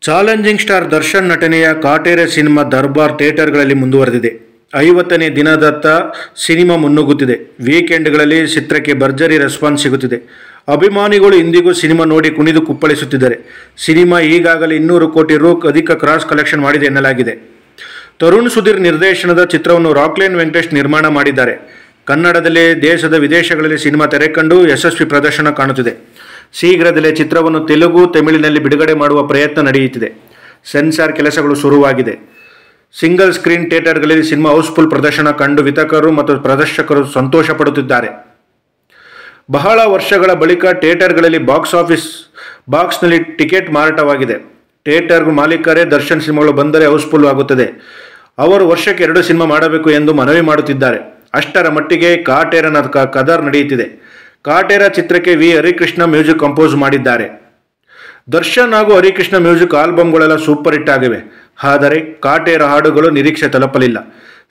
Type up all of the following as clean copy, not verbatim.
Challenging star Darshan ನಟನೆಯ Kaatera cinema ದರ್ಬಾರ್ ಥಿಯೇಟರ್ಗಳಲ್ಲಿ ಮುಂದುವರೆದಿದೆ. 50ನೇ ದಿನದತ್ತ cinema ಮುನ್ನುಗ್ಗುತ್ತಿದೆ. ವೀಕೆಂಡ್ಗಳಲ್ಲಿ ಚಿತ್ರಕ್ಕೆ ಭರ್ಜರಿ ರೆಸ್ಪಾನ್ಸ್ ಸಿಗುತ್ತಿದೆ. ಅಭಿಮಾನಿಗಳು ಇಂದಿಗೂ ಸಿನಿಮಾ ನೋಡಿ ಕುಣಿದು ಕುಪ್ಪಳಿಸುತ್ತಿದ್ದಾರೆ. ಸಿನಿಮಾ ಈಗಾಗಲೇ 200 ಕೋಟಿ ರೂ ಅಧಿಕ ಕ್ರಾಸ್ ಕಲೆಕ್ಷನ್ ಮಾಡಿದೆ ಎನ್ನಲಾಗಿದೆ. ತರುಣ್ ಸುಧೀರ್ ನಿರ್ದೇಶನದ ಚಿತ್ರವನ್ನು ರಾಕ್ಲೈನ್ ವೆಂಕಟೇಶ್ ನಿರ್ಮಾಣ ಮಾಡಿದ್ದಾರೆ. ಕನ್ನಡದಲ್ಲೇ ದೇಶದ ವಿದೇಶಗಳಲ್ಲಿ ಸಿನಿಮಾ ತೆರೆಕಂಡು ಯಶಸ್ವಿ ಪ್ರದರ್ಶನ ಕಾಣುತ್ತಿದೆ. ಶೀಘ್ರದಲ್ಲೇ ಚಿತ್ರವನ್ನು ತೆಲುಗು, ತಮಿಳಿನಲ್ಲಿ ಬಿಡುಗಡೆ ಮಾಡುವ ಪ್ರಯತ್ನ ನಡೆಯುತ್ತಿದೆ. ಸೆನ್ಸಾರ್ ಕೆಲಸಗಳು ಶುರುವಾಗಿದೆ. ಸಿಂಗಲ್ ಸ್ಕ್ರೀನ್ ಥಿಯೇಟರ್ಗಳಲ್ಲಿ ಸಿನಿಮಾ ಹೌಸ್ಫುಲ್ ಪ್ರದರ್ಶನ ಕಂಡು ವಿತರಕರು ಮತ್ತು ಪ್ರದರ್ಶಕರು ಸಂತೋಷ ಪಡುತ್ತಿದ್ದಾರೆ. ಬಹಳ ವರ್ಷಗಳ ಬಳಿಕ ಥಿಯೇಟರ್ಗಳಲ್ಲಿ ಬಾಕ್ಸ್ನಲ್ಲಿ ಟಿಕೆಟ್ ಮಾರಾಟವಾಗಿದೆ. ಥಿಯೇಟರ್ ಮಾಲೀಕರೇ ದರ್ಶನ್ ಸಿನಿಮಾಗಳು ಬಂದರೆ ಹೌಸ್ಫುಲ್ ಆಗುತ್ತದೆ. ಅವರು ವರ್ಷಕ್ಕೆ 2 ಸಿನಿಮಾ ಮಾಡಬೇಕು ಎಂದು ಮನವಿ ಮಾಡುತ್ತಿದ್ದಾರೆ. ಅಷ್ಟರ ಮಟ್ಟಿಗೆ ಕಾಟೇರನ ಕದರ್ ನಡೆಯುತ್ತಿದೆ. ಕಾಟೇರ ಚಿತ್ರಕ್ಕೆ ವಿ ಹರಿಕೃಷ್ಣ ಮ್ಯೂಸಿಕ್ ಕಂಪೋಸ್ ಮಾಡಿದ್ದಾರೆ. ದರ್ಶನ್ ಹಾಗೂ ಹರಿಕೃಷ್ಣ ಮ್ಯೂಸಿಕ್ ಆಲ್ಬಮ್ಗಳೆಲ್ಲ ಸೂಪರ್ ಹಿಟ್ ಆಗಿವೆ. ಆದರೆ ಕಾಟೇರ ಹಾಡುಗಳು ನಿರೀಕ್ಷೆ ತಲುಪಲಿಲ್ಲ.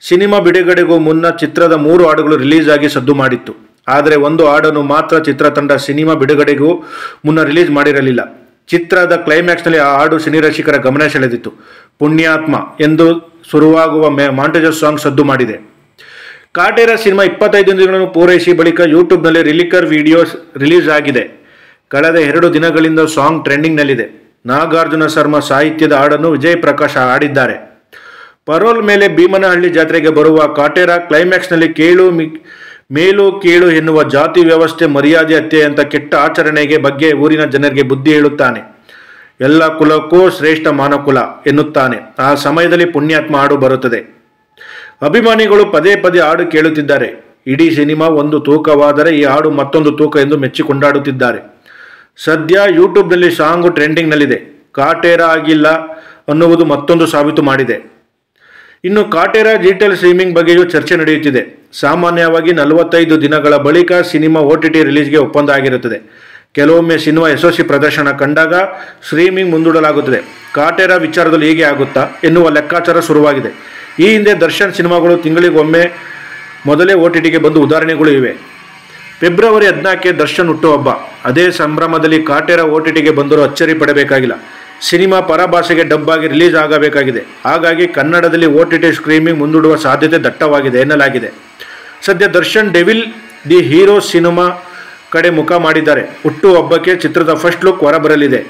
ಸಿನಿಮಾ ಬಿಡುಗಡೆಗೂ ಮುನ್ನ ಚಿತ್ರದ 3 ಹಾಡುಗಳು ರಿಲೀಸ್ ಆಗಿ ಸದ್ದು ಮಾಡಿತ್ತು. ಆದರೆ ಒಂದು ಹಾಡನ್ನು ಮಾತ್ರ ಚಿತ್ರತಂಡ ಸಿನಿಮಾ ಬಿಡುಗಡೆಗೂ ಮುನ್ನ ರಿಲೀಸ್ ಮಾಡಿರಲಿಲ್ಲ. ಚಿತ್ರದ ಕ್ಲೈಮ್ಯಾಕ್ಸ್ನಲ್ಲಿ ಆ ಹಾಡು ಸಿನಿರಸಿಕರ ಗಮನ ಸೆಳೆದಿತ್ತು. ಪುಣ್ಯಾತ್ಮ ಎಂದು ಶುರುವಾಗುವ ಮಾಂಟೇಜಸ್ ಸಾಂಗ್ ಸದ್ದು ಮಾಡಿದೆ. ಕಾಟೇರ ಸಿನಿಮಾ 25 ದಿನಗಳನ್ನು ಪೂರೈಸಿ ಬಳಿಕ ಯೂಟ್ಯೂಬ್ನಲ್ಲಿ ರಿಲೀಕರ್ ವಿಡಿಯೋ ರಿಲೀಸ್ ಆಗಿದೆ. ಕಳೆದ 2 ದಿನಗಳಿಂದ ಸಾಂಗ್ ಟ್ರೆಂಡಿಂಗ್ನಲ್ಲಿದೆ. ನಾಗಾರ್ಜುನ ಶರ್ಮಾ ಸಾಹಿತ್ಯದ ಹಾಡನ್ನು ವಿಜಯ್ ಪ್ರಕಾಶ್ ಹಾಡಿದ್ದಾರೆ. ಪರೋಲ್ ಮೇಲೆ ಭೀಮನಹಳ್ಳಿ ಜಾತ್ರೆಗೆ ಬರುವ ಕಾಟೇರ ಕ್ಲೈಮ್ಯಾಕ್ಸ್ನಲ್ಲಿ ಮೇಲು ಕೀಳು ಎನ್ನುವ ಜಾತಿ ವ್ಯವಸ್ಥೆ, ಮರ್ಯಾದೆ ಹತ್ಯೆ ಅಂತ ಕೆಟ್ಟ ಆಚರಣೆಗೆ ಬಗ್ಗೆ ಊರಿನ ಜನರಿಗೆ ಬುದ್ಧಿ ಹೇಳುತ್ತಾನೆ. ಎಲ್ಲ ಕುಲಕ್ಕೂ ಶ್ರೇಷ್ಠ ಮಾನಕುಲ ಎನ್ನುತ್ತಾನೆ. ಆ ಸಮಯದಲ್ಲಿ ಪುಣ್ಯಾತ್ಮ ಹಾಡು ಬರುತ್ತದೆ. ಅಭಿಮಾನಿಗಳು ಪದೇ ಪದೇ ಹಾಡು ಕೇಳುತ್ತಿದ್ದಾರೆ. ಇಡೀ ಸಿನಿಮಾ ಒಂದು ತೂಕವಾದರೆ ಈ ಹಾಡು ಮತ್ತೊಂದು ತೂಕ ಎಂದು ಮೆಚ್ಚಿ ಕೊಂಡಾಡುತ್ತಿದ್ದಾರೆ. ಸದ್ಯ ಯೂಟ್ಯೂಬ್ನಲ್ಲಿ ಸಾಂಗು ಟ್ರೆಂಡಿಂಗ್ನಲ್ಲಿದೆ. ಕಾಟೇರ ಆಗಿಲ್ಲ ಅನ್ನುವುದು ಮತ್ತೊಂದು ಸಾಬೀತು ಮಾಡಿದೆ. ಇನ್ನು ಕಾಟೇರ ಡಿಜಿಟಲ್ ಸ್ಟ್ರೀಮಿಂಗ್ ಬಗ್ಗೆಯೂ ಚರ್ಚೆ ನಡೆಯುತ್ತಿದೆ. ಸಾಮಾನ್ಯವಾಗಿ 45 ದಿನಗಳ ಬಳಿಕ ಸಿನಿಮಾ OTT ರಿಲೀಸ್ಗೆ ಒಪ್ಪಂದ ಆಗಿರುತ್ತದೆ. ಕೆಲವೊಮ್ಮೆ ಸಿನಿಮಾ ಯಶಸ್ವಿ ಪ್ರದರ್ಶನ ಕಂಡಾಗ ಸ್ಟ್ರೀಮಿಂಗ್ ಮುಂದೂಡಲಾಗುತ್ತದೆ. ಕಾಟೇರ ವಿಚಾರದಲ್ಲಿ ಹೀಗೆ ಆಗುತ್ತಾ ಎನ್ನುವ ಲೆಕ್ಕಾಚಾರ ಶುರುವಾಗಿದೆ. ಈ ಹಿಂದೆ ದರ್ಶನ್ ಸಿನಿಮಾಗಳು ತಿಂಗಳಿಗೊಮ್ಮೆ ಮೊದಲೇ OTTಗೆ ಬಂದು ಉದಾಹರಣೆಗಳು ಇವೆ. ಫೆಬ್ರವರಿ 14ಕ್ಕೆ ದರ್ಶನ್ ಹುಟ್ಟುಹಬ್ಬ. ಅದೇ ಸಂಭ್ರಮದಲ್ಲಿ ಕಾಟೇರ OTTಗೆ ಬಂದರೂ ಅಚ್ಚರಿ ಪಡಬೇಕಾಗಿಲ್ಲ. ಸಿನಿಮಾ ಪರಭಾಷೆಗೆ ಡಬ್ ಆಗಿ ರಿಲೀಸ್ ಆಗಬೇಕಾಗಿದೆ. ಹಾಗಾಗಿ ಕನ್ನಡದಲ್ಲಿ OTT ಸ್ಟ್ರೀಮಿಂಗ್ ಮುಂದೂಡುವ ಸಾಧ್ಯತೆ ದಟ್ಟವಾಗಿದೆ ಎನ್ನಲಾಗಿದೆ. ಸದ್ಯ Darshan devil the hero cinema ಕಡೆ ಮುಖ ಮಾಡಿದ್ದಾರೆ. ಹುಟ್ಟುಹಬ್ಬಕ್ಕೆ ಚಿತ್ರದ ಫಸ್ಟ್ ಲುಕ್ ಹೊರಬರಲಿದೆ.